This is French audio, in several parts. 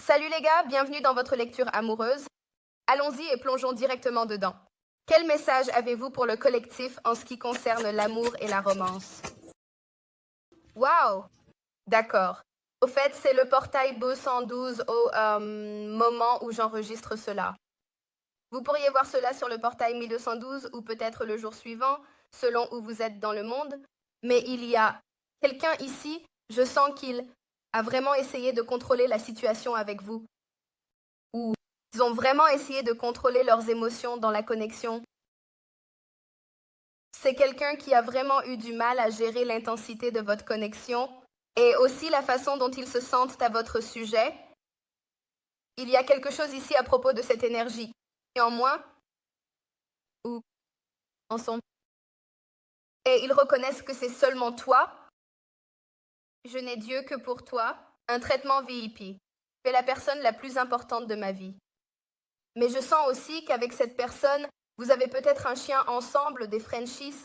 Salut les gars, bienvenue dans votre lecture amoureuse. Allons-y et plongeons directement dedans. Quel message avez-vous pour le collectif en ce qui concerne l'amour et la romance? Waouh! D'accord. Au fait, c'est le portail Beau 112 au moment où j'enregistre cela. Vous pourriez voir cela sur le portail 1212 ou peut-être le jour suivant, selon où vous êtes dans le monde. Mais il y a quelqu'un ici, je sens qu'il a vraiment essayé de contrôler la situation avec vous. Ou ils ont vraiment essayé de contrôler leurs émotions dans la connexion. C'est quelqu'un qui a vraiment eu du mal à gérer l'intensité de votre connexion et aussi la façon dont ils se sentent à votre sujet. Il y a quelque chose ici à propos de cette énergie. Néanmoins, ou en son... Et ils reconnaissent que c'est seulement toi. Je n'ai Dieu que pour toi. Un traitement VIP. Tu es la personne la plus importante de ma vie. Mais je sens aussi qu'avec cette personne, vous avez peut-être un chien ensemble, des Frenchies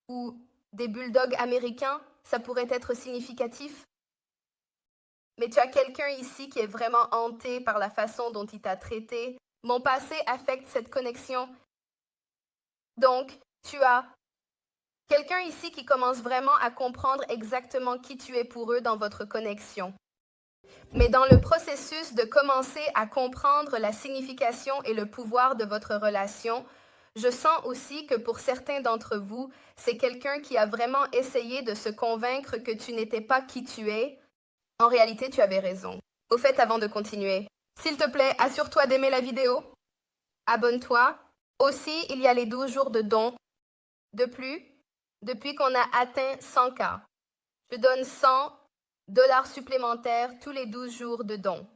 ou des bulldogs américains. Ça pourrait être significatif. Mais tu as quelqu'un ici qui est vraiment hanté par la façon dont il t'a traité. Mon passé affecte cette connexion. Donc, tu as quelqu'un ici qui commence vraiment à comprendre exactement qui tu es pour eux dans votre connexion. Mais dans le processus de commencer à comprendre la signification et le pouvoir de votre relation, je sens aussi que pour certains d'entre vous, c'est quelqu'un qui a vraiment essayé de se convaincre que tu n'étais pas qui tu es. En réalité, tu avais raison. Au fait, avant de continuer, s'il te plaît, assure-toi d'aimer la vidéo. Abonne-toi. Aussi, il y a les 12 jours de dons. De plus, depuis qu'on a atteint 100K, je donne 100 $ supplémentaires tous les 12 jours de dons.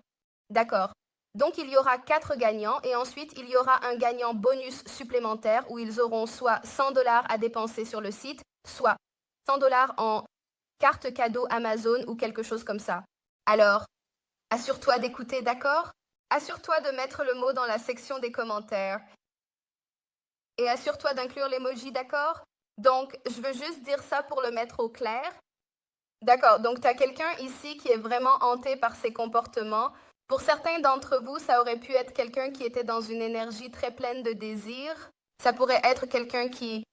D'accord. Donc, il y aura 4 gagnants et ensuite, il y aura un gagnant bonus supplémentaire où ils auront soit 100 $ à dépenser sur le site, soit 100 $ en carte cadeau Amazon ou quelque chose comme ça. Alors, assure-toi d'écouter, d'accord? Assure-toi de mettre le mot dans la section des commentaires. Et assure-toi d'inclure l'emoji, d'accord? Donc, je veux juste dire ça pour le mettre au clair. D'accord, donc tu as quelqu'un ici qui est vraiment hanté par ses comportements. Pour certains d'entre vous, ça aurait pu être quelqu'un qui était dans une énergie très pleine de désir. Ça pourrait être quelqu'un qui,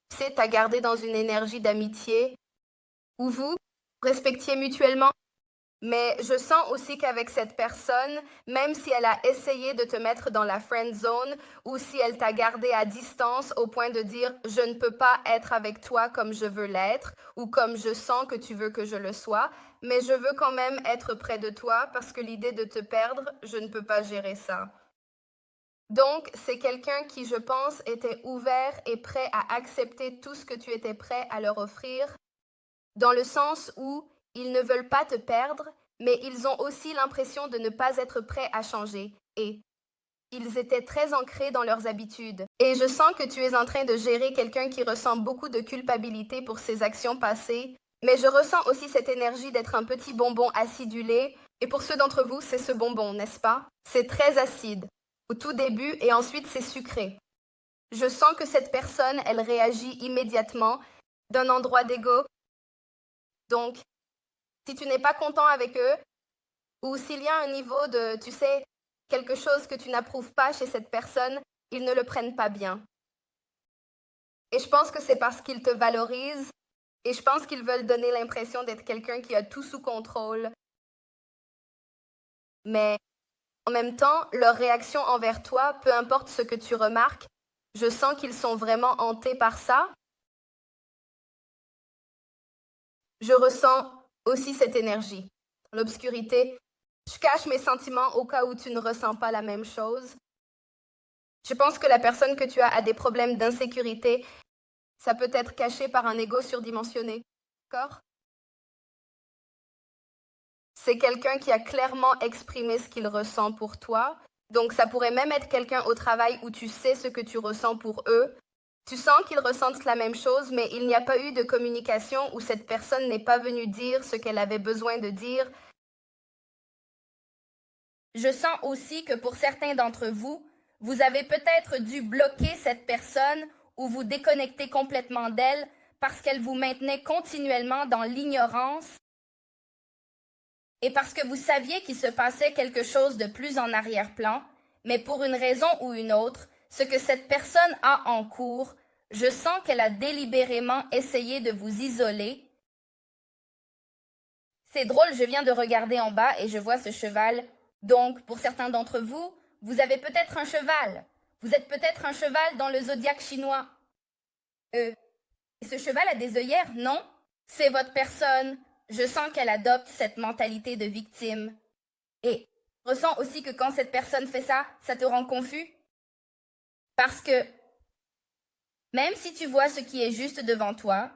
tu sais, t'a gardé dans une énergie d'amitié. Ou vous respectiez mutuellement. Mais je sens aussi qu'avec cette personne, même si elle a essayé de te mettre dans la friend zone ou si elle t'a gardé à distance au point de dire je ne peux pas être avec toi comme je veux l'être ou comme je sens que tu veux que je le sois, mais je veux quand même être près de toi parce que l'idée de te perdre, je ne peux pas gérer ça. Donc, c'est quelqu'un qui, je pense, était ouvert et prêt à accepter tout ce que tu étais prêt à leur offrir, dans le sens où ils ne veulent pas te perdre, mais ils ont aussi l'impression de ne pas être prêts à changer. Et ils étaient très ancrés dans leurs habitudes. Et je sens que tu es en train de gérer quelqu'un qui ressent beaucoup de culpabilité pour ses actions passées. Mais je ressens aussi cette énergie d'être un petit bonbon acidulé. Et pour ceux d'entre vous, c'est ce bonbon, n'est-ce pas? C'est très acide au tout début et ensuite c'est sucré. Je sens que cette personne, elle réagit immédiatement d'un endroit d'ego. Donc, si tu n'es pas content avec eux, ou s'il y a un niveau de, tu sais, quelque chose que tu n'approuves pas chez cette personne, ils ne le prennent pas bien. Et je pense que c'est parce qu'ils te valorisent et je pense qu'ils veulent donner l'impression d'être quelqu'un qui a tout sous contrôle. Mais en même temps, leur réaction envers toi, peu importe ce que tu remarques, je sens qu'ils sont vraiment hantés par ça. Je ressens aussi cette énergie. L'obscurité, je cache mes sentiments au cas où tu ne ressens pas la même chose. Je pense que la personne que tu as a des problèmes d'insécurité. Ça peut être caché par un ego surdimensionné. D'accord? C'est quelqu'un qui a clairement exprimé ce qu'il ressent pour toi. Donc ça pourrait même être quelqu'un au travail où tu sais ce que tu ressens pour eux. Tu sens qu'ils ressentent la même chose, mais il n'y a pas eu de communication où cette personne n'est pas venue dire ce qu'elle avait besoin de dire. Je sens aussi que pour certains d'entre vous, vous avez peut-être dû bloquer cette personne ou vous déconnecter complètement d'elle parce qu'elle vous maintenait continuellement dans l'ignorance et parce que vous saviez qu'il se passait quelque chose de plus en arrière-plan, mais pour une raison ou une autre, ce que cette personne a en cours, je sens qu'elle a délibérément essayé de vous isoler. C'est drôle, je viens de regarder en bas et je vois ce cheval. Donc, pour certains d'entre vous, vous avez peut-être un cheval. Vous êtes peut-être un cheval dans le zodiaque chinois. Et ce cheval a des œillères, non? C'est votre personne. Je sens qu'elle adopte cette mentalité de victime. Et je ressens aussi que quand cette personne fait ça, ça te rend confus. Parce que même si tu vois ce qui est juste devant toi,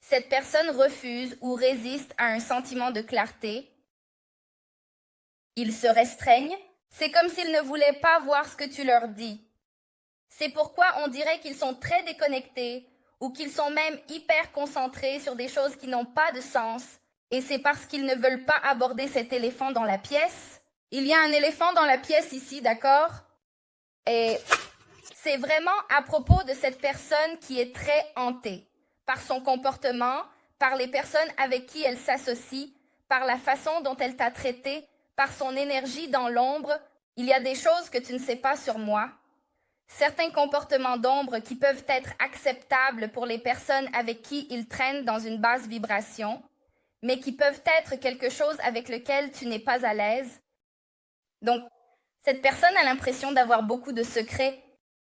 cette personne refuse ou résiste à un sentiment de clarté. Ils se restreignent. C'est comme s'ils ne voulaient pas voir ce que tu leur dis. C'est pourquoi on dirait qu'ils sont très déconnectés ou qu'ils sont même hyper concentrés sur des choses qui n'ont pas de sens. Et c'est parce qu'ils ne veulent pas aborder cet éléphant dans la pièce. Il y a un éléphant dans la pièce ici, d'accord? Et c'est vraiment à propos de cette personne qui est très hantée par son comportement, par les personnes avec qui elle s'associe, par la façon dont elle t'a traité, par son énergie dans l'ombre. Il y a des choses que tu ne sais pas sur moi. Certains comportements d'ombre qui peuvent être acceptables pour les personnes avec qui ils traînent dans une basse vibration, mais qui peuvent être quelque chose avec lequel tu n'es pas à l'aise. Donc, cette personne a l'impression d'avoir beaucoup de secrets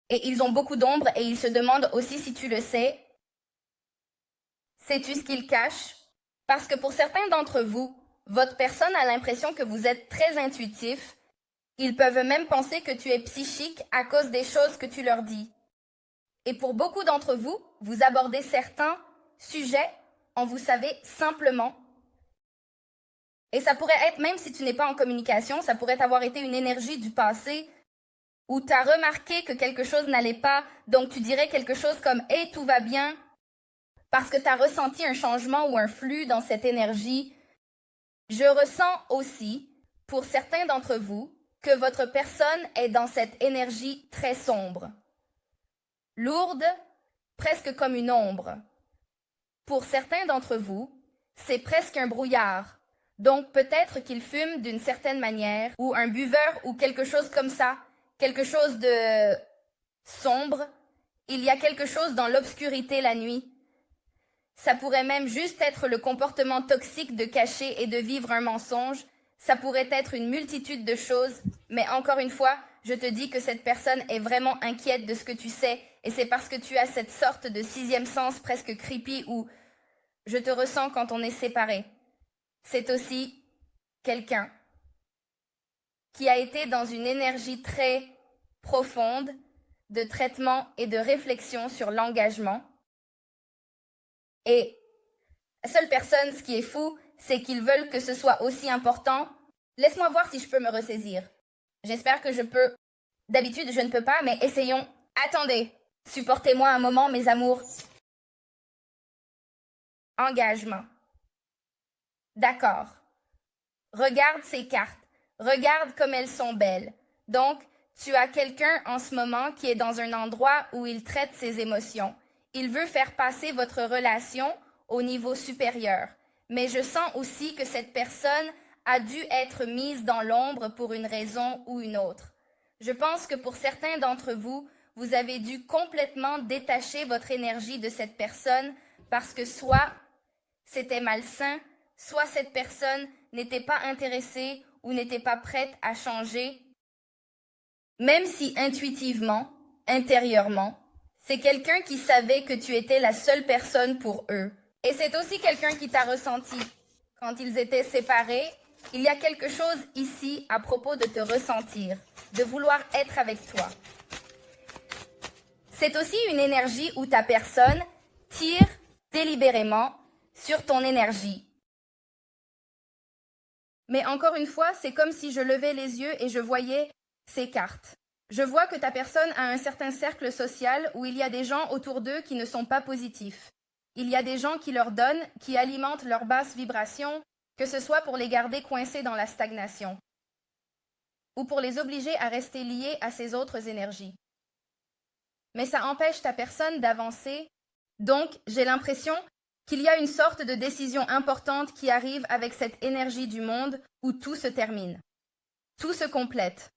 et ils ont beaucoup d'ombre et ils se demandent aussi si tu le sais. Sais-tu ce qu'ils cachent? Parce que pour certains d'entre vous, votre personne a l'impression que vous êtes très intuitif. Ils peuvent même penser que tu es psychique à cause des choses que tu leur dis. Et pour beaucoup d'entre vous, vous abordez certains sujets en vous savez simplement. Et ça pourrait être, même si tu n'es pas en communication, ça pourrait avoir été une énergie du passé où tu as remarqué que quelque chose n'allait pas, donc tu dirais quelque chose comme « Hey, tout va bien », parce que tu as ressenti un changement ou un flux dans cette énergie. Je ressens aussi, pour certains d'entre vous, que votre personne est dans cette énergie très sombre, lourde, presque comme une ombre. Pour certains d'entre vous, c'est presque un brouillard. Donc peut-être qu'il fume d'une certaine manière, ou un buveur, ou quelque chose comme ça, quelque chose de sombre. Il y a quelque chose dans l'obscurité la nuit. Ça pourrait même juste être le comportement toxique de cacher et de vivre un mensonge. Ça pourrait être une multitude de choses, mais encore une fois, je te dis que cette personne est vraiment inquiète de ce que tu sais, et c'est parce que tu as cette sorte de sixième sens presque creepy où je te ressens quand on est séparés. C'est aussi quelqu'un qui a été dans une énergie très profonde de traitement et de réflexion sur l'engagement. Et la seule personne, ce qui est fou, c'est qu'ils veulent que ce soit aussi important. Laisse-moi voir si je peux me ressaisir. J'espère que je peux. D'habitude, je ne peux pas, mais essayons. Attendez, supportez-moi un moment, mes amours. Engagement. D'accord. Regarde ces cartes. Regarde comme elles sont belles. Donc, tu as quelqu'un en ce moment qui est dans un endroit où il traite ses émotions. Il veut faire passer votre relation au niveau supérieur. Mais je sens aussi que cette personne a dû être mise dans l'ombre pour une raison ou une autre. Je pense que pour certains d'entre vous, vous avez dû complètement détacher votre énergie de cette personne parce que soit c'était malsain, soit cette personne n'était pas intéressée ou n'était pas prête à changer, même si intuitivement, intérieurement, c'est quelqu'un qui savait que tu étais la seule personne pour eux. Et c'est aussi quelqu'un qui t'a ressenti. Quand ils étaient séparés, il y a quelque chose ici à propos de te ressentir, de vouloir être avec toi. C'est aussi une énergie où ta personne tire délibérément sur ton énergie. Mais encore une fois, c'est comme si je levais les yeux et je voyais ces cartes. Je vois que ta personne a un certain cercle social où il y a des gens autour d'eux qui ne sont pas positifs. Il y a des gens qui leur donnent, qui alimentent leur basse vibration, que ce soit pour les garder coincés dans la stagnation ou pour les obliger à rester liés à ces autres énergies. Mais ça empêche ta personne d'avancer. Donc, j'ai l'impression qu'il y a une sorte de décision importante qui arrive avec cette énergie du monde où tout se termine. Tout se complète.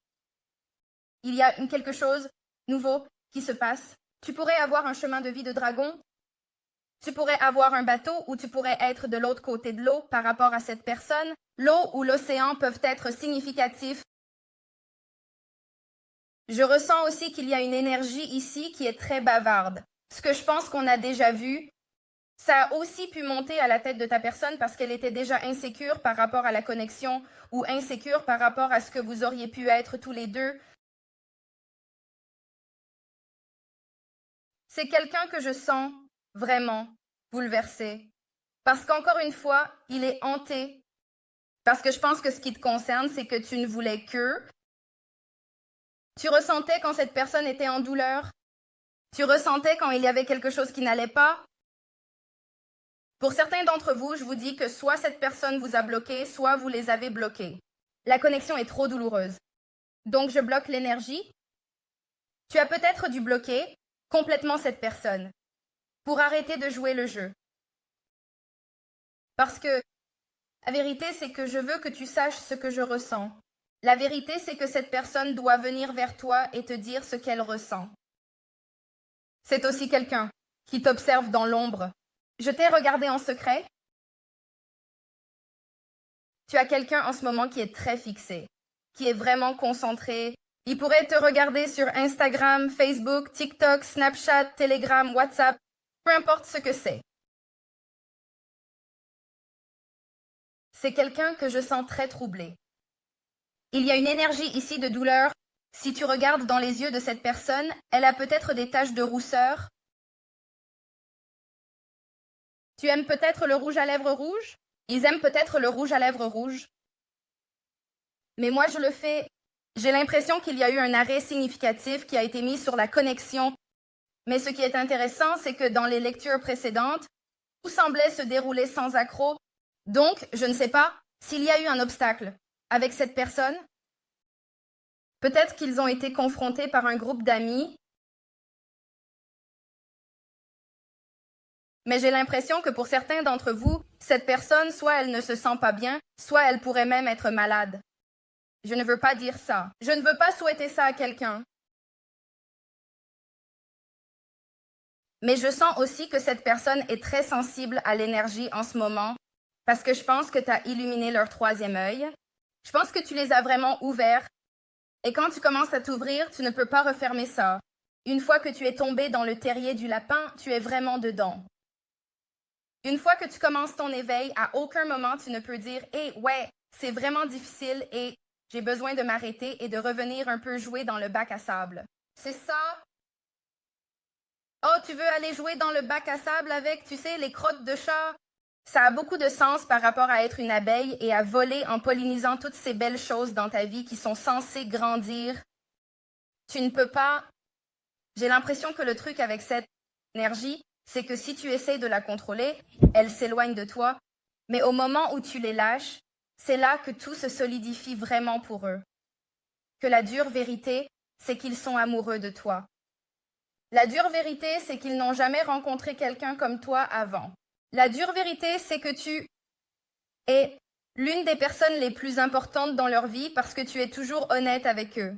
Il y a quelque chose nouveau qui se passe. Tu pourrais avoir un chemin de vie de dragon. Tu pourrais avoir un bateau où tu pourrais être de l'autre côté de l'eau par rapport à cette personne. L'eau ou l'océan peuvent être significatifs. Je ressens aussi qu'il y a une énergie ici qui est très bavarde. Ce que je pense qu'on a déjà vu, ça a aussi pu monter à la tête de ta personne parce qu'elle était déjà insécure par rapport à la connexion ou insécure par rapport à ce que vous auriez pu être tous les deux. C'est quelqu'un que je sens vraiment bouleversé. Parce qu'encore une fois, il est hanté. Parce que je pense que ce qui te concerne, c'est que tu ne voulais qu'eux. Tu ressentais quand cette personne était en douleur. Tu ressentais quand il y avait quelque chose qui n'allait pas. Pour certains d'entre vous, je vous dis que soit cette personne vous a bloqué, soit vous les avez bloqués. La connexion est trop douloureuse. Donc je bloque l'énergie. Tu as peut-être dû bloquer complètement cette personne pour arrêter de jouer le jeu. Parce que la vérité, c'est que je veux que tu saches ce que je ressens. La vérité, c'est que cette personne doit venir vers toi et te dire ce qu'elle ressent. C'est aussi quelqu'un qui t'observe dans l'ombre. Je t'ai regardé en secret. Tu as quelqu'un en ce moment qui est très fixé, qui est vraiment concentré. Il pourrait te regarder sur Instagram, Facebook, TikTok, Snapchat, Telegram, WhatsApp, peu importe ce que c'est. C'est quelqu'un que je sens très troublé. Il y a une énergie ici de douleur. Si tu regardes dans les yeux de cette personne, elle a peut-être des taches de rousseur. Tu aimes peut-être le rouge à lèvres rouge? Ils aiment peut-être le rouge à lèvres rouge. Mais moi, je le fais. J'ai l'impression qu'il y a eu un arrêt significatif qui a été mis sur la connexion. Mais ce qui est intéressant, c'est que dans les lectures précédentes, tout semblait se dérouler sans accroc. Donc, je ne sais pas s'il y a eu un obstacle avec cette personne. Peut-être qu'ils ont été confrontés par un groupe d'amis. Mais j'ai l'impression que pour certains d'entre vous, cette personne, soit elle ne se sent pas bien, soit elle pourrait même être malade. Je ne veux pas dire ça. Je ne veux pas souhaiter ça à quelqu'un. Mais je sens aussi que cette personne est très sensible à l'énergie en ce moment, parce que je pense que tu as illuminé leur troisième œil. Je pense que tu les as vraiment ouverts. Et quand tu commences à t'ouvrir, tu ne peux pas refermer ça. Une fois que tu es tombé dans le terrier du lapin, tu es vraiment dedans. Une fois que tu commences ton éveil, à aucun moment tu ne peux dire « Hey, ouais, c'est vraiment difficile et j'ai besoin de m'arrêter et de revenir un peu jouer dans le bac à sable. » C'est ça? Oh, tu veux aller jouer dans le bac à sable avec, tu sais, les crottes de chat? Ça a beaucoup de sens par rapport à être une abeille et à voler en pollinisant toutes ces belles choses dans ta vie qui sont censées grandir. Tu ne peux pas. J'ai l'impression que le truc avec cette énergie, c'est que si tu essayes de la contrôler, elle s'éloigne de toi. Mais au moment où tu les lâches, c'est là que tout se solidifie vraiment pour eux. Que la dure vérité, c'est qu'ils sont amoureux de toi. La dure vérité, c'est qu'ils n'ont jamais rencontré quelqu'un comme toi avant. La dure vérité, c'est que tu es l'une des personnes les plus importantes dans leur vie parce que tu es toujours honnête avec eux.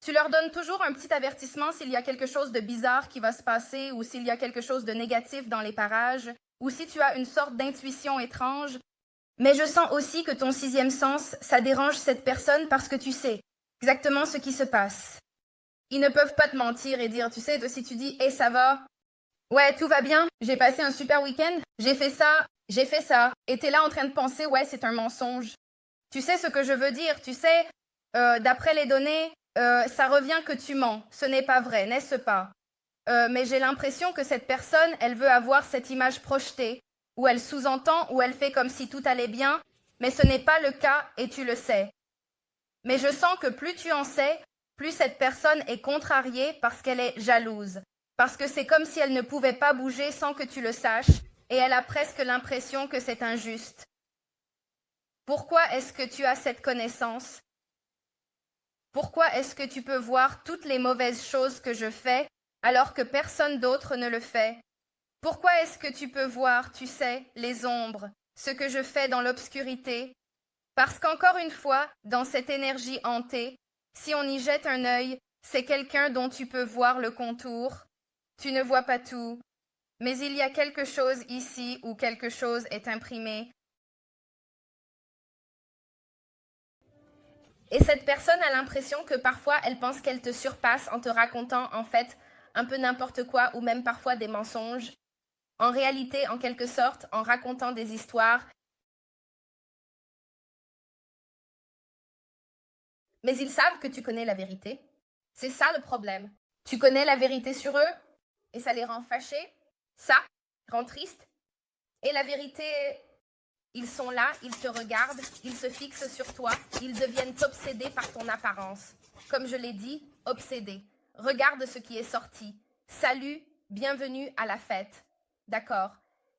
Tu leur donnes toujours un petit avertissement s'il y a quelque chose de bizarre qui va se passer ou s'il y a quelque chose de négatif dans les parages ou si tu as une sorte d'intuition étrange. Mais je sens aussi que ton sixième sens, ça dérange cette personne parce que tu sais exactement ce qui se passe. Ils ne peuvent pas te mentir et dire, tu sais, si tu dis « Hey, ça va? Ouais, tout va bien, j'ai passé un super week-end, j'ai fait ça, et t'es là en train de penser « Ouais, c'est un mensonge. » Tu sais ce que je veux dire, tu sais, d'après les données, ça revient que tu mens. Ce n'est pas vrai, n'est-ce pas? Mais j'ai l'impression que cette personne, elle veut avoir cette image projetée, où elle sous-entend, où elle fait comme si tout allait bien, mais ce n'est pas le cas et tu le sais. Mais je sens que plus tu en sais, plus cette personne est contrariée parce qu'elle est jalouse, parce que c'est comme si elle ne pouvait pas bouger sans que tu le saches, et elle a presque l'impression que c'est injuste. Pourquoi est-ce que tu as cette connaissance? Pourquoi est-ce que tu peux voir toutes les mauvaises choses que je fais alors que personne d'autre ne le fait? Pourquoi est-ce que tu peux voir, tu sais, les ombres, ce que je fais dans l'obscurité? Parce qu'encore une fois, dans cette énergie hantée, si on y jette un œil, c'est quelqu'un dont tu peux voir le contour. Tu ne vois pas tout, mais il y a quelque chose ici où quelque chose est imprimé. Et cette personne a l'impression que parfois elle pense qu'elle te surpasse en te racontant en fait un peu n'importe quoi ou même parfois des mensonges. En réalité, en quelque sorte, en racontant des histoires. Mais ils savent que tu connais la vérité. C'est ça le problème. Tu connais la vérité sur eux et ça les rend fâchés. Ça rend triste. Et la vérité, ils sont là, ils te regardent, ils se fixent sur toi, ils deviennent obsédés par ton apparence. Comme je l'ai dit, obsédés. Regarde ce qui est sorti. Salut, bienvenue à la fête. D'accord.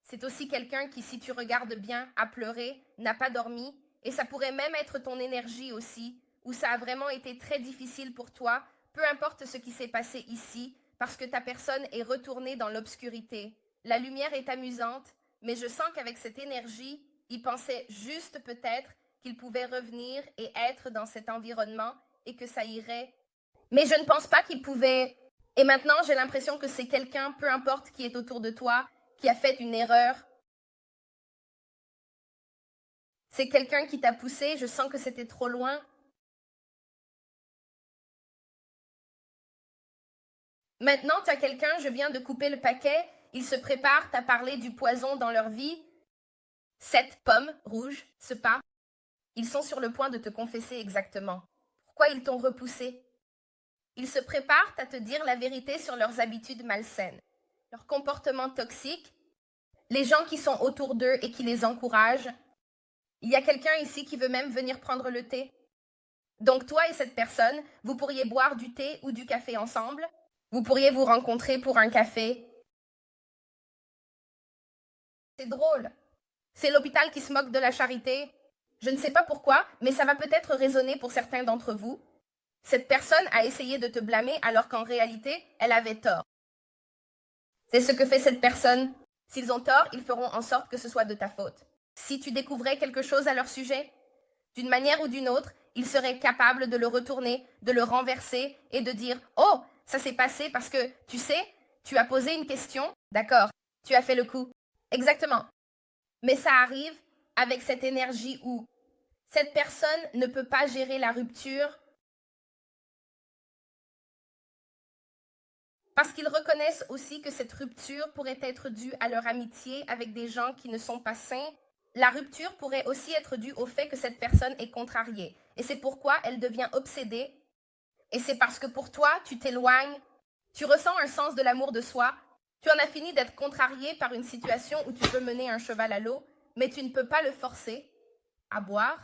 C'est aussi quelqu'un qui, si tu regardes bien, a pleuré, n'a pas dormi, et ça pourrait même être ton énergie aussi, où ça a vraiment été très difficile pour toi, peu importe ce qui s'est passé ici, parce que ta personne est retournée dans l'obscurité. La lumière est amusante, mais je sens qu'avec cette énergie, il pensait juste peut-être qu'il pouvait revenir et être dans cet environnement et que ça irait. Mais je ne pense pas qu'il pouvait. Et maintenant, j'ai l'impression que c'est quelqu'un, peu importe qui est autour de toi, qui a fait une erreur. C'est quelqu'un qui t'a poussé, je sens que c'était trop loin. Maintenant, tu as quelqu'un, je viens de couper le paquet, ils se préparent à parler du poison dans leur vie. Cette pomme rouge, ce pas, ils sont sur le point de te confesser exactement. Pourquoi ils t'ont repoussé? Ils se préparent à te dire la vérité sur leurs habitudes malsaines, leur comportement toxique, les gens qui sont autour d'eux et qui les encouragent. Il y a quelqu'un ici qui veut même venir prendre le thé. Donc toi et cette personne, vous pourriez boire du thé ou du café ensemble. Vous pourriez vous rencontrer pour un café. C'est drôle. C'est l'hôpital qui se moque de la charité. Je ne sais pas pourquoi, mais ça va peut-être résonner pour certains d'entre vous. Cette personne a essayé de te blâmer alors qu'en réalité, elle avait tort. C'est ce que fait cette personne. S'ils ont tort, ils feront en sorte que ce soit de ta faute. Si tu découvrais quelque chose à leur sujet, d'une manière ou d'une autre, ils seraient capables de le retourner, de le renverser et de dire « Oh, ça s'est passé parce que, tu sais, tu as posé une question, d'accord, tu as fait le coup. » Exactement. Mais ça arrive avec cette énergie où cette personne ne peut pas gérer la rupture parce qu'ils reconnaissent aussi que cette rupture pourrait être due à leur amitié avec des gens qui ne sont pas sains. La rupture pourrait aussi être due au fait que cette personne est contrariée. Et c'est pourquoi elle devient obsédée. Et c'est parce que pour toi, tu t'éloignes, tu ressens un sens de l'amour de soi, tu en as fini d'être contrarié par une situation où tu peux mener un cheval à l'eau, mais tu ne peux pas le forcer à boire.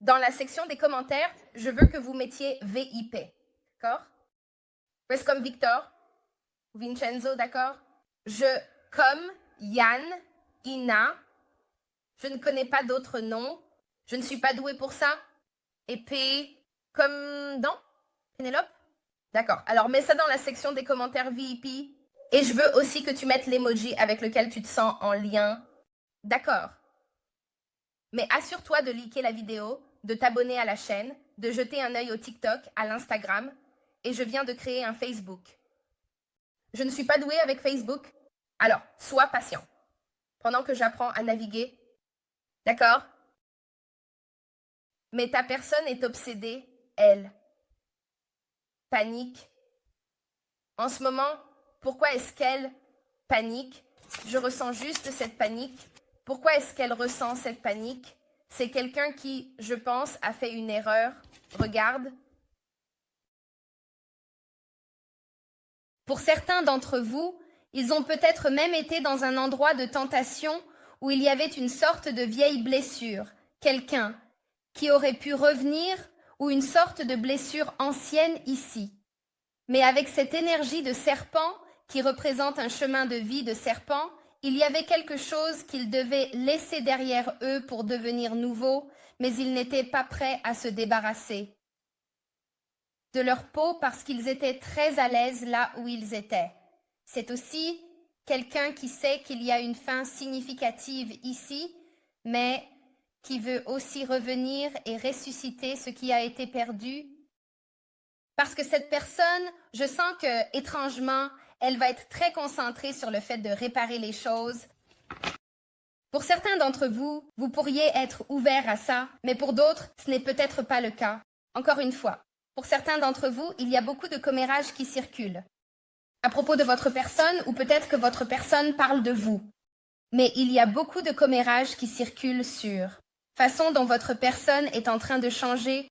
Dans la section des commentaires, je veux que vous mettiez VIP, d'accord? Reste comme Victor, Vincenzo, d'accord? Je, comme Yann, Ina, je ne connais pas d'autres noms, je ne suis pas douée pour ça. Et P, comme dans Pénélope? D'accord, alors mets ça dans la section des commentaires VIP. Et je veux aussi que tu mettes l'emoji avec lequel tu te sens en lien. D'accord. Mais assure-toi de liker la vidéo, de t'abonner à la chaîne, de jeter un œil au TikTok, à l'Instagram, et je viens de créer un Facebook. Je ne suis pas douée avec Facebook, alors sois patient, pendant que j'apprends à naviguer. D'accord? Mais ta personne est obsédée, elle. Panique. En ce moment, pourquoi est-ce qu'elle panique? Je ressens juste cette panique. Pourquoi est-ce qu'elle ressent cette panique? C'est quelqu'un qui, je pense, a fait une erreur. Regarde. Pour certains d'entre vous, ils ont peut-être même été dans un endroit de tentation où il y avait une sorte de vieille blessure, quelqu'un qui aurait pu revenir ou une sorte de blessure ancienne ici. Mais avec cette énergie de serpent qui représente un chemin de vie de serpent, il y avait quelque chose qu'ils devaient laisser derrière eux pour devenir nouveaux, mais ils n'étaient pas prêts à se débarrasser de leur peau parce qu'ils étaient très à l'aise là où ils étaient. C'est aussi quelqu'un qui sait qu'il y a une fin significative ici, mais qui veut aussi revenir et ressusciter ce qui a été perdu. Parce que cette personne, je sens que, étrangement, elle va être très concentrée sur le fait de réparer les choses. Pour certains d'entre vous, vous pourriez être ouvert à ça, mais pour d'autres, ce n'est peut-être pas le cas. Encore une fois, pour certains d'entre vous, il y a beaucoup de commérages qui circulent à propos de votre personne, ou peut-être que votre personne parle de vous. Mais il y a beaucoup de commérages qui circulent sur façon dont votre personne est en train de changer.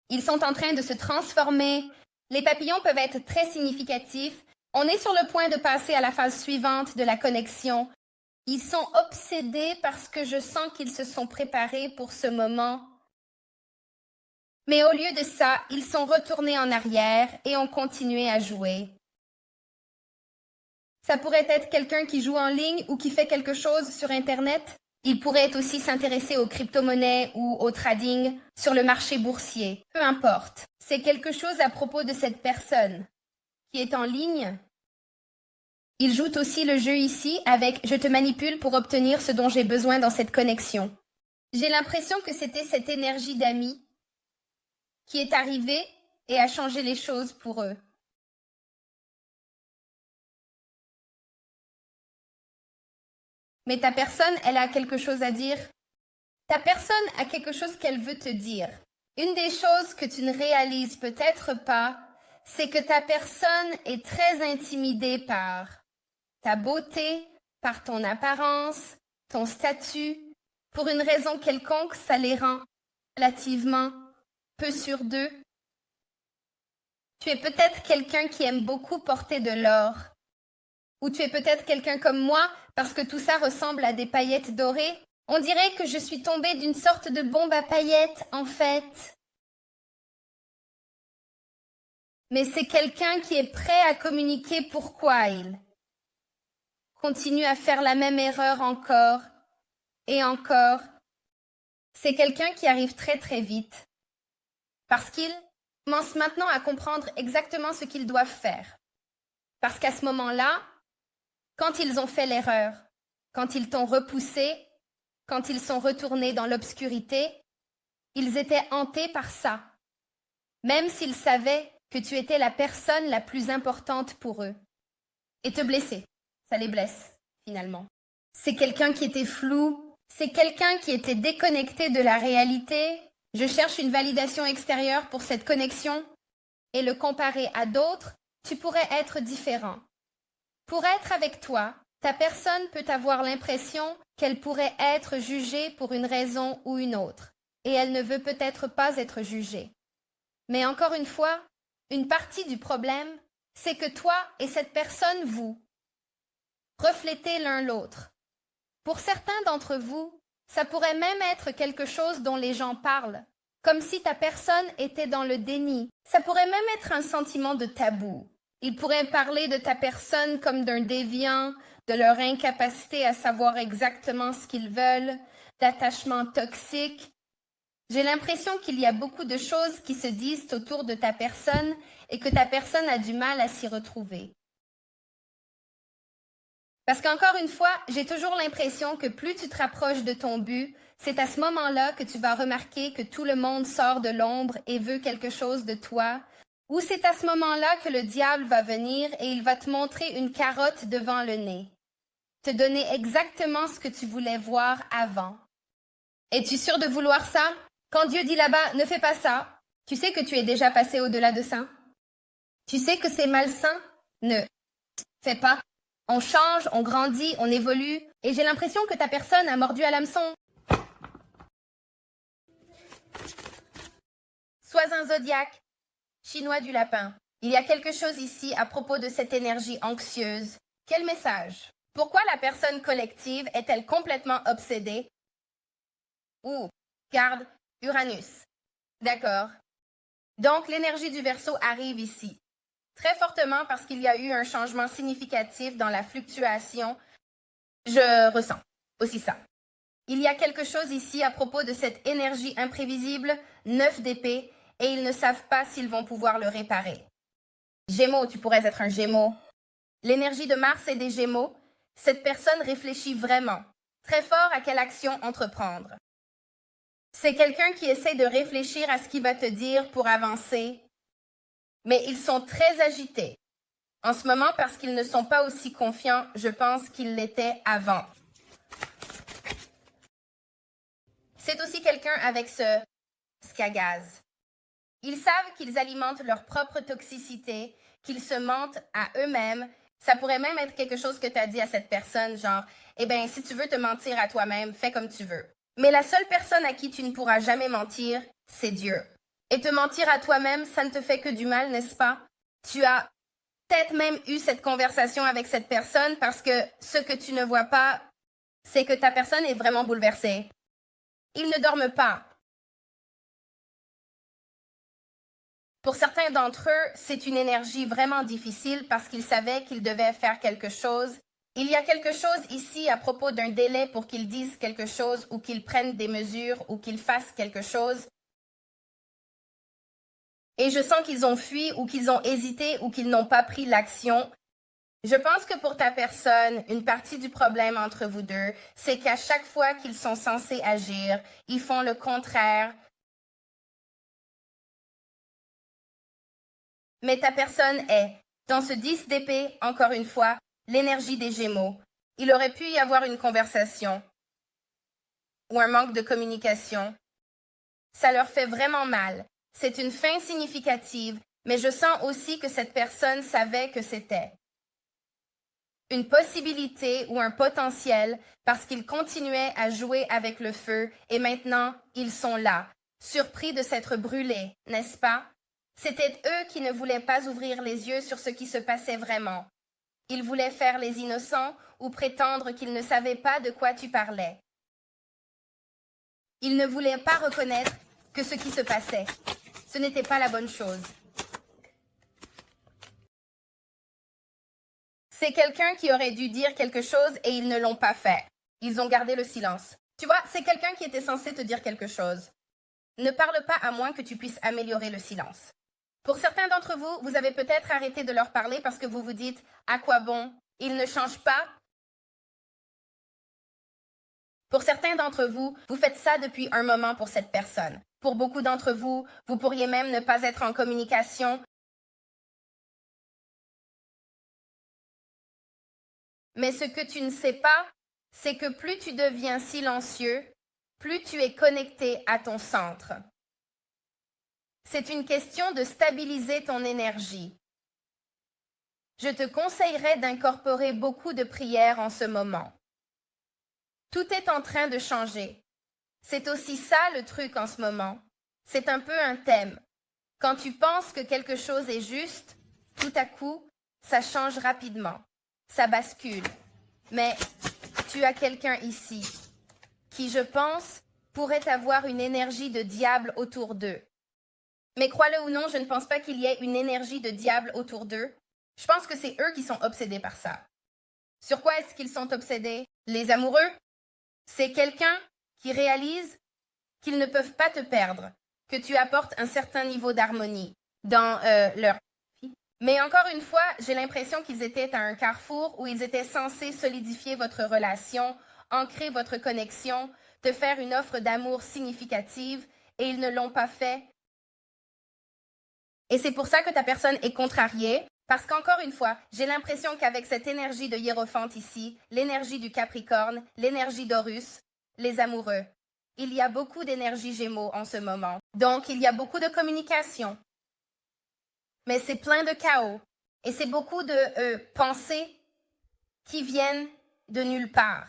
Ils sont en train de se transformer. Les papillons peuvent être très significatifs. On est sur le point de passer à la phase suivante de la connexion. Ils sont obsédés parce que je sens qu'ils se sont préparés pour ce moment. Mais au lieu de ça, ils sont retournés en arrière et ont continué à jouer. Ça pourrait être quelqu'un qui joue en ligne ou qui fait quelque chose sur Internet. Il pourrait aussi s'intéresser aux crypto-monnaies ou au trading sur le marché boursier. Peu importe. C'est quelque chose à propos de cette personne qui est en ligne. Il joue aussi le jeu ici avec « je te manipule pour obtenir ce dont j'ai besoin dans cette connexion ». J'ai l'impression que c'était cette énergie d'amis qui est arrivée et a changé les choses pour eux. Mais ta personne, elle a quelque chose à dire. Ta personne a quelque chose qu'elle veut te dire. Une des choses que tu ne réalises peut-être pas, c'est que ta personne est très intimidée par ta beauté, par ton apparence, ton statut. Pour une raison quelconque, ça les rend relativement peu sûrs d'eux. Tu es peut-être quelqu'un qui aime beaucoup porter de l'or. Ou tu es peut-être quelqu'un comme moi, parce que tout ça ressemble à des paillettes dorées. On dirait que je suis tombée d'une sorte de bombe à paillettes, en fait. Mais c'est quelqu'un qui est prêt à communiquer pourquoi il continue à faire la même erreur encore et encore. C'est quelqu'un qui arrive très très vite. Parce qu'il commence maintenant à comprendre exactement ce qu'ils doivent faire. Parce qu'à ce moment-là, quand ils ont fait l'erreur, quand ils t'ont repoussé, quand ils sont retournés dans l'obscurité, ils étaient hantés par ça, même s'ils savaient que tu étais la personne la plus importante pour eux. Et te blesser, ça les blesse, finalement. C'est quelqu'un qui était flou, c'est quelqu'un qui était déconnecté de la réalité. Je cherche une validation extérieure pour cette connexion, et le comparer à d'autres, tu pourrais être différent. Pour être avec toi, ta personne peut avoir l'impression qu'elle pourrait être jugée pour une raison ou une autre, et elle ne veut peut-être pas être jugée. Mais encore une fois, une partie du problème, c'est que toi et cette personne, vous, reflétez l'un l'autre. Pour certains d'entre vous, ça pourrait même être quelque chose dont les gens parlent, comme si ta personne était dans le déni. Ça pourrait même être un sentiment de tabou. Ils pourraient parler de ta personne comme d'un déviant, de leur incapacité à savoir exactement ce qu'ils veulent, d'attachement toxique. J'ai l'impression qu'il y a beaucoup de choses qui se disent autour de ta personne et que ta personne a du mal à s'y retrouver. Parce qu'encore une fois, j'ai toujours l'impression que plus tu te rapproches de ton but, c'est à ce moment-là que tu vas remarquer que tout le monde sort de l'ombre et veut quelque chose de toi, ou c'est à ce moment-là que le diable va venir et il va te montrer une carotte devant le nez, te donner exactement ce que tu voulais voir avant. Es-tu sûr de vouloir ça? Quand Dieu dit là-bas, ne fais pas ça, tu sais que tu es déjà passé au-delà de ça? Tu sais que c'est malsain? Ne fais pas. On change, on grandit, on évolue, et j'ai l'impression que ta personne a mordu à l'hameçon. Sois un zodiaque, chinois du lapin. Il y a quelque chose ici à propos de cette énergie anxieuse. Quel message? Pourquoi la personne collective est-elle complètement obsédée? Ou, garde, Uranus. D'accord. Donc, l'énergie du Verseau arrive ici. Très fortement parce qu'il y a eu un changement significatif dans la fluctuation. Je ressens aussi ça. Il y a quelque chose ici à propos de cette énergie imprévisible, 9 d'épée, et ils ne savent pas s'ils vont pouvoir le réparer. Gémeaux, tu pourrais être un Gémeaux. L'énergie de Mars et des Gémeaux, cette personne réfléchit vraiment, très fort à quelle action entreprendre. C'est quelqu'un qui essaie de réfléchir à ce qu'il va te dire pour avancer, mais ils sont très agités en ce moment parce qu'ils ne sont pas aussi confiants, je pense, qu'ils l'étaient avant. C'est aussi quelqu'un avec ce scagaz. Ils savent qu'ils alimentent leur propre toxicité, qu'ils se mentent à eux-mêmes. Ça pourrait même être quelque chose que tu as dit à cette personne, genre, eh bien, si tu veux te mentir à toi-même, fais comme tu veux. Mais la seule personne à qui tu ne pourras jamais mentir, c'est Dieu. Et te mentir à toi-même, ça ne te fait que du mal, n'est-ce pas? Tu as peut-être même eu cette conversation avec cette personne parce que ce que tu ne vois pas, c'est que ta personne est vraiment bouleversée. Ils ne dorment pas. Pour certains d'entre eux, c'est une énergie vraiment difficile parce qu'ils savaient qu'ils devaient faire quelque chose. Il y a quelque chose ici à propos d'un délai pour qu'ils disent quelque chose ou qu'ils prennent des mesures ou qu'ils fassent quelque chose. Et je sens qu'ils ont fui ou qu'ils ont hésité ou qu'ils n'ont pas pris l'action. Je pense que pour ta personne, une partie du problème entre vous deux, c'est qu'à chaque fois qu'ils sont censés agir, ils font le contraire. Mais ta personne est, dans ce 10 d'épée, encore une fois, l'énergie des Gémeaux. Il aurait pu y avoir une conversation ou un manque de communication. Ça leur fait vraiment mal. C'est une fin significative, mais je sens aussi que cette personne savait que c'était une possibilité ou un potentiel parce qu'ils continuaient à jouer avec le feu et maintenant ils sont là, surpris de s'être brûlés, n'est-ce pas? C'était eux qui ne voulaient pas ouvrir les yeux sur ce qui se passait vraiment. Ils voulaient faire les innocents ou prétendre qu'ils ne savaient pas de quoi tu parlais. Ils ne voulaient pas reconnaître que ce qui se passait, ce n'était pas la bonne chose. C'est quelqu'un qui aurait dû dire quelque chose et ils ne l'ont pas fait. Ils ont gardé le silence. Tu vois, c'est quelqu'un qui était censé te dire quelque chose. Ne parle pas à moins que tu puisses améliorer le silence. Pour certains d'entre vous, vous avez peut-être arrêté de leur parler parce que vous vous dites « à quoi bon? Ils ne changent pas ?» Pour certains d'entre vous, vous faites ça depuis un moment pour cette personne. Pour beaucoup d'entre vous, vous pourriez même ne pas être en communication. Mais ce que tu ne sais pas, c'est que plus tu deviens silencieux, plus tu es connecté à ton centre. C'est une question de stabiliser ton énergie. Je te conseillerais d'incorporer beaucoup de prières en ce moment. Tout est en train de changer. C'est aussi ça le truc en ce moment. C'est un peu un thème. Quand tu penses que quelque chose est juste, tout à coup, ça change rapidement. Ça bascule. Mais tu as quelqu'un ici qui, je pense, pourrait avoir une énergie de diable autour d'eux. Mais crois-le ou non, je ne pense pas qu'il y ait une énergie de diable autour d'eux. Je pense que c'est eux qui sont obsédés par ça. Sur quoi est-ce qu'ils sont obsédés? Les amoureux? C'est quelqu'un qui réalise qu'ils ne peuvent pas te perdre, que tu apportes un certain niveau d'harmonie dans leur vie. Mais encore une fois, j'ai l'impression qu'ils étaient à un carrefour où ils étaient censés solidifier votre relation, ancrer votre connexion, te faire une offre d'amour significative, et ils ne l'ont pas fait. Et c'est pour ça que ta personne est contrariée, parce qu'encore une fois, j'ai l'impression qu'avec cette énergie de Hiérophante ici, l'énergie du Capricorne, l'énergie d'Horus, les amoureux, il y a beaucoup d'énergie Gémeaux en ce moment. Donc, il y a beaucoup de communication. Mais c'est plein de chaos. Et c'est beaucoup de pensées qui viennent de nulle part.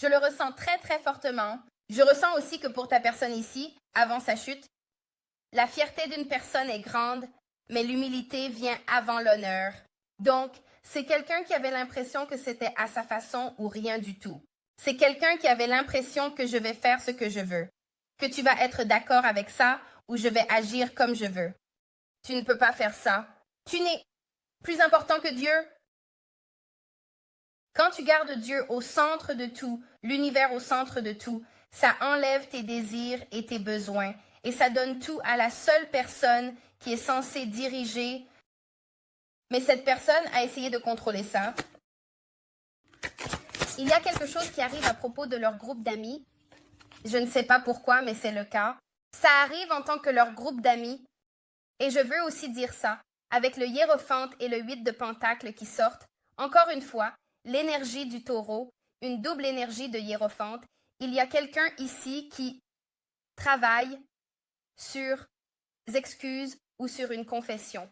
Je le ressens très, très fortement. Je ressens aussi que pour ta personne ici, avant sa chute, la fierté d'une personne est grande, mais l'humilité vient avant l'honneur. Donc, c'est quelqu'un qui avait l'impression que c'était à sa façon ou rien du tout. C'est quelqu'un qui avait l'impression que je vais faire ce que je veux, que tu vas être d'accord avec ça ou je vais agir comme je veux. Tu ne peux pas faire ça. Tu n'es plus important que Dieu. Quand tu gardes Dieu au centre de tout, l'univers au centre de tout, ça enlève tes désirs et tes besoins et ça donne tout à la seule personne qui est censée diriger Mais cette personne a essayé de contrôler ça. Il y a quelque chose qui arrive à propos de leur groupe d'amis. Je ne sais pas pourquoi, mais c'est le cas. Ça arrive en tant que leur groupe d'amis. Et je veux aussi dire ça, avec le hiérophante et le 8 de pentacle qui sortent. Encore une fois, l'énergie du taureau, une double énergie de hiérophante. Il y a quelqu'un ici qui travaille sur des excuses ou sur une confession.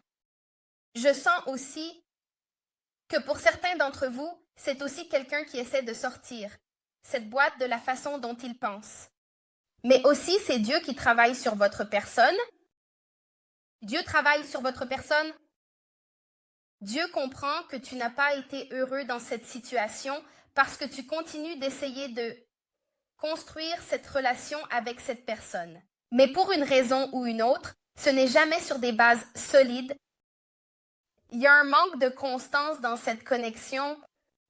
Je sens aussi que pour certains d'entre vous, c'est aussi quelqu'un qui essaie de sortir cette boîte de la façon dont il pense. Mais aussi, c'est Dieu qui travaille sur votre personne. Dieu travaille sur votre personne. Dieu comprend que tu n'as pas été heureux dans cette situation parce que tu continues d'essayer de construire cette relation avec cette personne. Mais pour une raison ou une autre, ce n'est jamais sur des bases solides. Il y a un manque de constance dans cette connexion.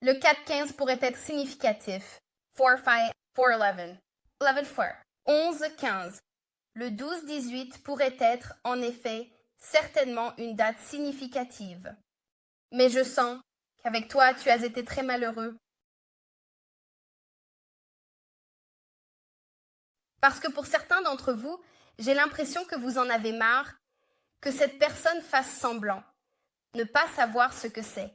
Le 4-15 pourrait être significatif. 4-5, 4-11. 11-4. 11-15. Le 12-18 pourrait être, en effet, certainement une date significative. Mais je sens qu'avec toi, tu as été très malheureux. Parce que pour certains d'entre vous, j'ai l'impression que vous en avez marre, que cette personne fasse semblant, ne pas savoir ce que c'est.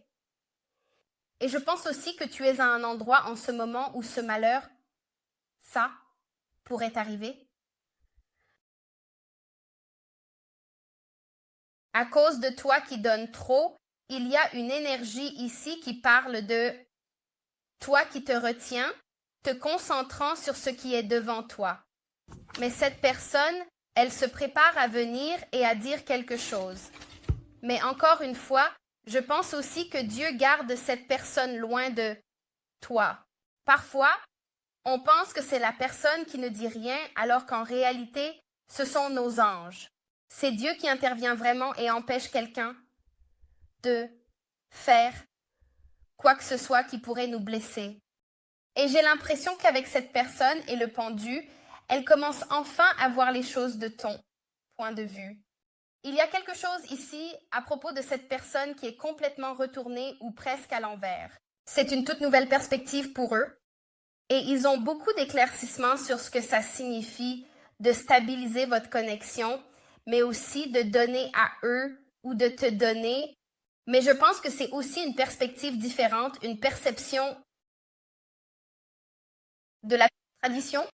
Et je pense aussi que tu es à un endroit en ce moment où ce malheur, ça, pourrait arriver. À cause de toi qui donnes trop, il y a une énergie ici qui parle de toi qui te retiens, te concentrant sur ce qui est devant toi. Mais cette personne, elle se prépare à venir et à dire quelque chose. Mais encore une fois, je pense aussi que Dieu garde cette personne loin de toi. Parfois, on pense que c'est la personne qui ne dit rien, alors qu'en réalité, ce sont nos anges. C'est Dieu qui intervient vraiment et empêche quelqu'un de faire quoi que ce soit qui pourrait nous blesser. Et j'ai l'impression qu'avec cette personne et le pendu, elle commence enfin à voir les choses de ton point de vue. Il y a quelque chose ici à propos de cette personne qui est complètement retournée ou presque à l'envers. C'est une toute nouvelle perspective pour eux et ils ont beaucoup d'éclaircissements sur ce que ça signifie de stabiliser votre connexion, mais aussi de donner à eux ou de te donner. Mais je pense que c'est aussi une perspective différente, une perception de la tradition.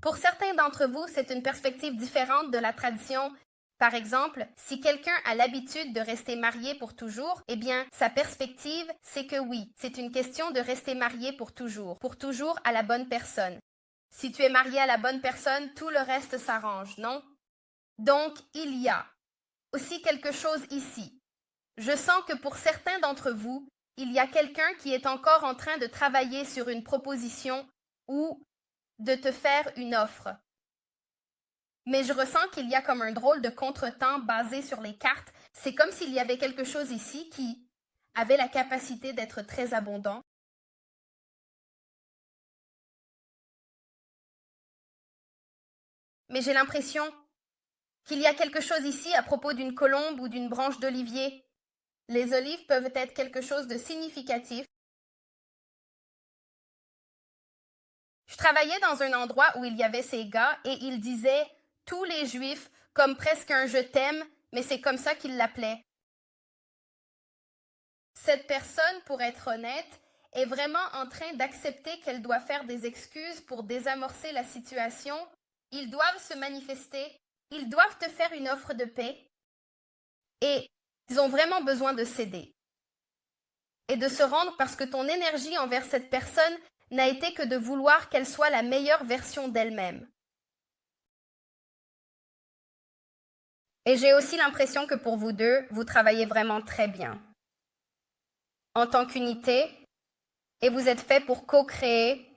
Pour certains d'entre vous, c'est une perspective différente de la tradition. Par exemple, si quelqu'un a l'habitude de rester marié pour toujours, eh bien, sa perspective, c'est que oui, c'est une question de rester marié pour toujours à la bonne personne. Si tu es marié à la bonne personne, tout le reste s'arrange, non? Donc, il y a aussi quelque chose ici. Je sens que pour certains d'entre vous, il y a quelqu'un qui est encore en train de travailler sur une proposition ou de te faire une offre. Mais je ressens qu'il y a comme un drôle de contretemps basé sur les cartes. C'est comme s'il y avait quelque chose ici qui avait la capacité d'être très abondant. Mais j'ai l'impression qu'il y a quelque chose ici à propos d'une colombe ou d'une branche d'olivier. Les olives peuvent être quelque chose de significatif. Je travaillais dans un endroit où il y avait ces gars et ils disaient tous les juifs comme presque un je t'aime, mais c'est comme ça qu'ils l'appelaient. Cette personne, pour être honnête, est vraiment en train d'accepter qu'elle doit faire des excuses pour désamorcer la situation. Ils doivent se manifester, ils doivent te faire une offre de paix et ils ont vraiment besoin de céder et de se rendre parce que ton énergie envers cette personne n'a été que de vouloir qu'elle soit la meilleure version d'elle-même. Et j'ai aussi l'impression que pour vous deux, vous travaillez vraiment très bien. En tant qu'unité, et vous êtes fait pour co-créer,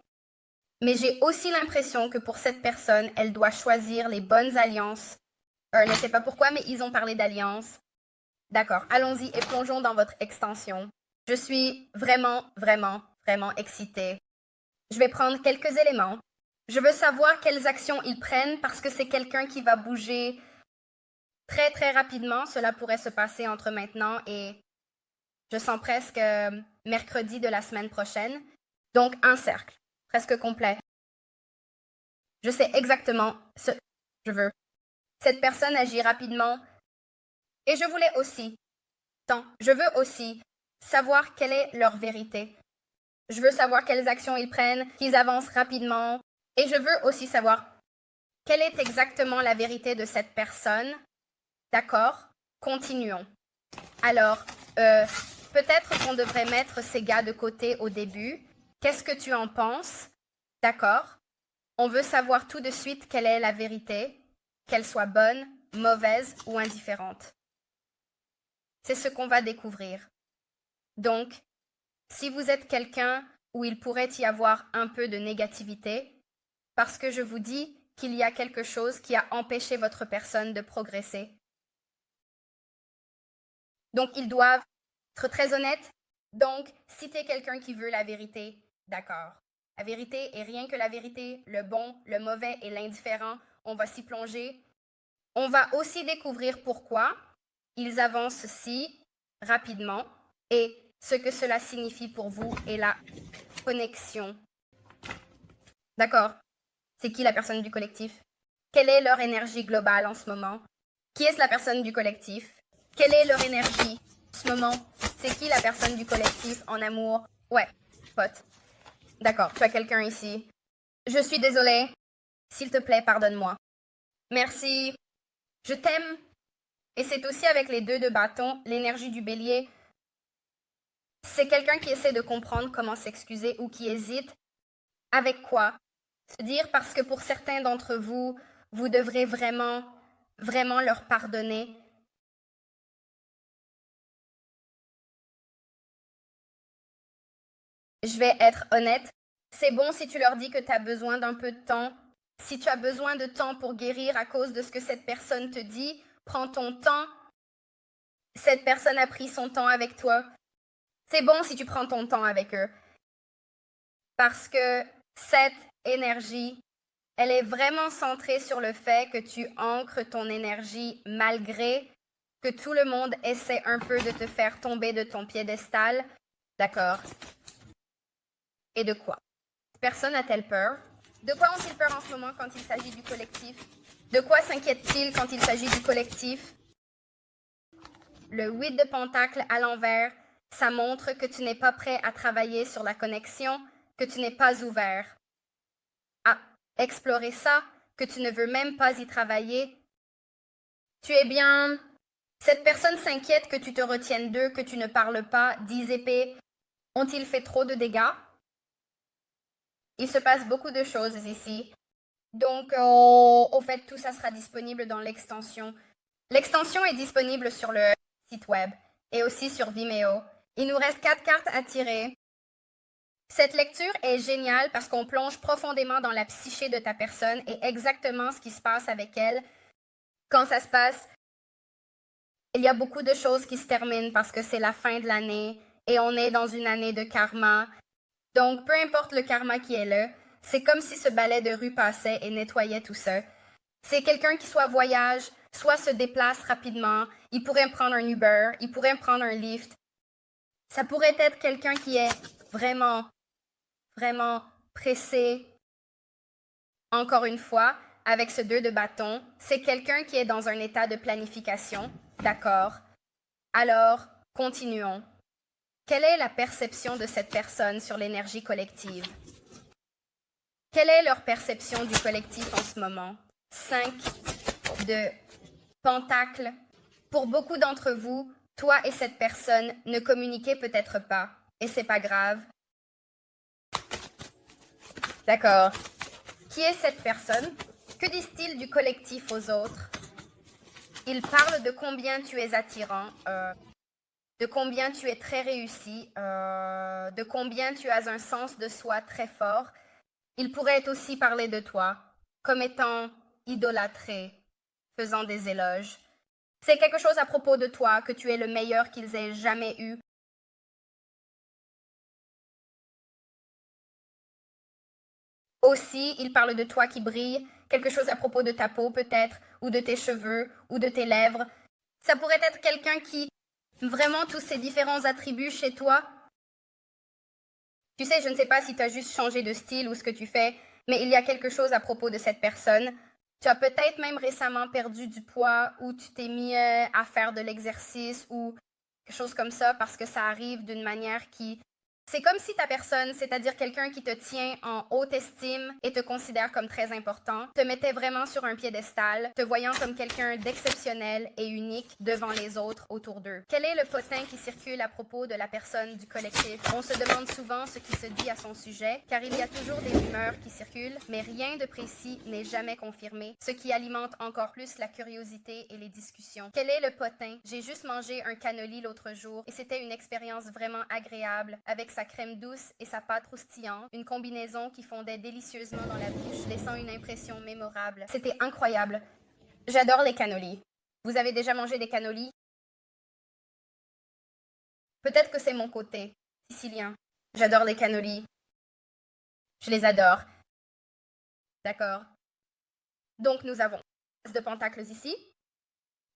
mais j'ai aussi l'impression que pour cette personne, elle doit choisir les bonnes alliances. Je ne sais pas pourquoi, mais ils ont parlé d'alliances. D'accord, allons-y et plongeons dans votre extension. Je suis vraiment, vraiment, vraiment excitée. Je vais prendre quelques éléments. Je veux savoir quelles actions ils prennent parce que c'est quelqu'un qui va bouger très, très rapidement. Cela pourrait se passer entre maintenant et Je sens presque mercredi de la semaine prochaine. Donc, un cercle, presque complet. Je sais exactement ce que je veux. Cette personne agit rapidement. Et je voulais aussi, je veux aussi savoir quelle est leur vérité. Je veux savoir quelles actions ils prennent, qu'ils avancent rapidement. Et je veux aussi savoir quelle est exactement la vérité de cette personne. D'accord? Continuons. Alors, peut-être qu'on devrait mettre ces gars de côté au début. Qu'est-ce que tu en penses? D'accord? On veut savoir tout de suite quelle est la vérité, qu'elle soit bonne, mauvaise ou indifférente. C'est ce qu'on va découvrir. Donc, si vous êtes quelqu'un où il pourrait y avoir un peu de négativité, parce que je vous dis qu'il y a quelque chose qui a empêché votre personne de progresser. Donc, ils doivent être très honnêtes. Donc, si tu es quelqu'un qui veut la vérité, d'accord. La vérité est rien que la vérité, le bon, le mauvais et l'indifférent. On va s'y plonger. On va aussi découvrir pourquoi ils avancent si rapidement et ce que cela signifie pour vous et la connexion. D'accord. C'est qui la personne du collectif? Quelle est leur énergie globale en ce moment? Qui est la personne du collectif? Quelle est leur énergie en ce moment? C'est qui la personne du collectif en amour? Ouais, pote. D'accord, tu as quelqu'un ici. Je suis désolée. S'il te plaît, pardonne-moi. Merci. Je t'aime. Et c'est aussi avec les 2 de bâton, l'énergie du bélier. C'est quelqu'un qui essaie de comprendre comment s'excuser ou qui hésite. Avec quoi? Se dire parce que pour certains d'entre vous, vous devrez vraiment, vraiment leur pardonner. Je vais être honnête. C'est bon si tu leur dis que tu as besoin d'un peu de temps. Si tu as besoin de temps pour guérir à cause de ce que cette personne te dit, prends ton temps. Cette personne a pris son temps avec toi. C'est bon si tu prends ton temps avec eux. Parce que cette énergie, elle est vraiment centrée sur le fait que tu ancres ton énergie malgré que tout le monde essaie un peu de te faire tomber de ton piédestal. D'accord. Et de quoi? Personne n'a-t-elle peur? De quoi ont-ils peur en ce moment quand il s'agit du collectif? De quoi s'inquiètent-ils quand il s'agit du collectif? Le 8 de Pentacle à l'envers, ça montre que tu n'es pas prêt à travailler sur la connexion, que tu n'es pas ouvert à explorer ça, que tu ne veux même pas y travailler. Tu es bien. Cette personne s'inquiète que tu te retiennes d'eux, que tu ne parles pas. 10 épées. Ont-ils fait trop de dégâts? Il se passe beaucoup de choses ici. Donc, au fait, tout ça sera disponible dans l'extension. L'extension est disponible sur le site web et aussi sur Vimeo. Il nous reste 4 cartes à tirer. Cette lecture est géniale parce qu'on plonge profondément dans la psyché de ta personne et exactement ce qui se passe avec elle. Quand ça se passe, il y a beaucoup de choses qui se terminent parce que c'est la fin de l'année et on est dans une année de karma. Donc, peu importe le karma qui est là, c'est comme si ce balai de rue passait et nettoyait tout ça. C'est quelqu'un qui soit voyage, soit se déplace rapidement. Il pourrait prendre un Uber, il pourrait prendre un Lyft. Ça pourrait être quelqu'un qui est vraiment, vraiment pressé. Encore une fois, avec ce 2 de bâton, c'est quelqu'un qui est dans un état de planification. D'accord. Alors, continuons. Quelle est la perception de cette personne sur l'énergie collective? Quelle est leur perception du collectif en ce moment? 5 de Pentacle. Pour beaucoup d'entre vous, toi et cette personne ne communiquez peut-être pas, et c'est pas grave. D'accord. Qui est cette personne? Que disent-ils du collectif aux autres? Ils parlent de combien tu es attirant, de combien tu es très réussi, de combien tu as un sens de soi très fort. Ils pourraient aussi parler de toi comme étant idolâtré, faisant des éloges. C'est quelque chose à propos de toi, que tu es le meilleur qu'ils aient jamais eu. Aussi, ils parlent de toi qui brille, quelque chose à propos de ta peau peut-être, ou de tes cheveux, ou de tes lèvres. Ça pourrait être quelqu'un qui vraiment tous ces différents attributs chez toi. Tu sais, je ne sais pas si tu as juste changé de style ou ce que tu fais, mais il y a quelque chose à propos de cette personne. Tu as peut-être même récemment perdu du poids ou tu t'es mis à faire de l'exercice ou quelque chose comme ça parce que ça arrive d'une manière qui... C'est comme si ta personne, c'est-à-dire quelqu'un qui te tient en haute estime et te considère comme très important, te mettait vraiment sur un piédestal, te voyant comme quelqu'un d'exceptionnel et unique devant les autres autour d'eux. Quel est le potin qui circule à propos de la personne du collectif? On se demande souvent ce qui se dit à son sujet, car il y a toujours des rumeurs qui circulent, mais rien de précis n'est jamais confirmé, ce qui alimente encore plus la curiosité et les discussions. Quel est le potin? J'ai juste mangé un cannoli l'autre jour et c'était une expérience vraiment agréable avec sa crème douce et sa pâte croustillante, une combinaison qui fondait délicieusement dans la bouche, laissant une impression mémorable. C'était incroyable. J'adore les cannolis. Vous avez déjà mangé des cannolis? Peut-être que c'est mon côté sicilien. J'adore les cannolis. Je les adore. D'accord. Donc, nous avons de pentacles ici.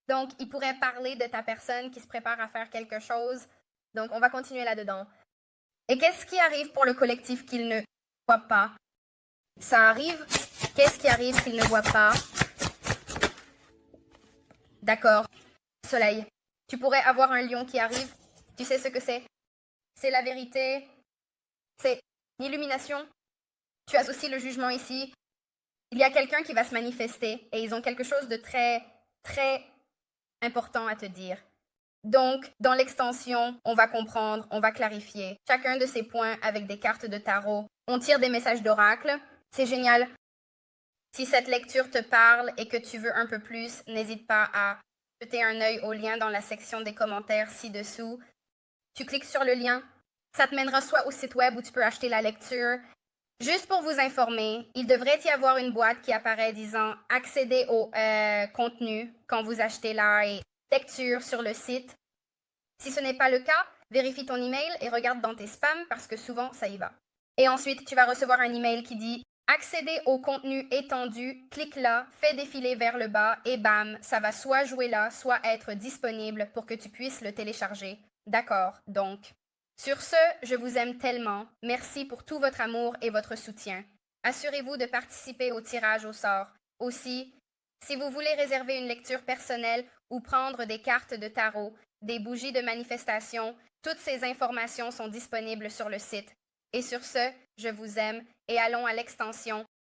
Donc, il pourrait parler de ta personne qui se prépare à faire quelque chose. Donc, on va continuer là-dedans. Et qu'est-ce qui arrive pour le collectif qu'il ne voit pas? Ça arrive. Qu'est-ce qui arrive qu'il ne voit pas? D'accord. Soleil. Tu pourrais avoir un lion qui arrive. Tu sais ce que c'est? C'est la vérité. C'est l'illumination. Tu as aussi le jugement ici. Il y a quelqu'un qui va se manifester et ils ont quelque chose de très, très important à te dire. Donc, dans l'extension, on va comprendre, on va clarifier chacun de ces points avec des cartes de tarot. On tire des messages d'oracle. C'est génial. Si cette lecture te parle et que tu veux un peu plus, n'hésite pas à jeter un œil au lien dans la section des commentaires ci-dessous. Tu cliques sur le lien. Ça te mènera soit au site web où tu peux acheter la lecture. Juste pour vous informer, il devrait y avoir une boîte qui apparaît disant « Accéder au contenu » quand vous achetez la lecture sur le site. Si ce n'est pas le cas, vérifie ton email et regarde dans tes spams parce que souvent ça y va. Et ensuite, tu vas recevoir un email qui dit « Accéder au contenu étendu », clique là, fais défiler vers le bas et bam, ça va soit jouer là, soit être disponible pour que tu puisses le télécharger. D'accord, donc. Sur ce, je vous aime tellement. Merci pour tout votre amour et votre soutien. Assurez-vous de participer au tirage au sort. Aussi, si vous voulez réserver une lecture personnelle ou prendre des cartes de tarot, des bougies de manifestation, toutes ces informations sont disponibles sur le site. Et sur ce, je vous aime et allons à l'extension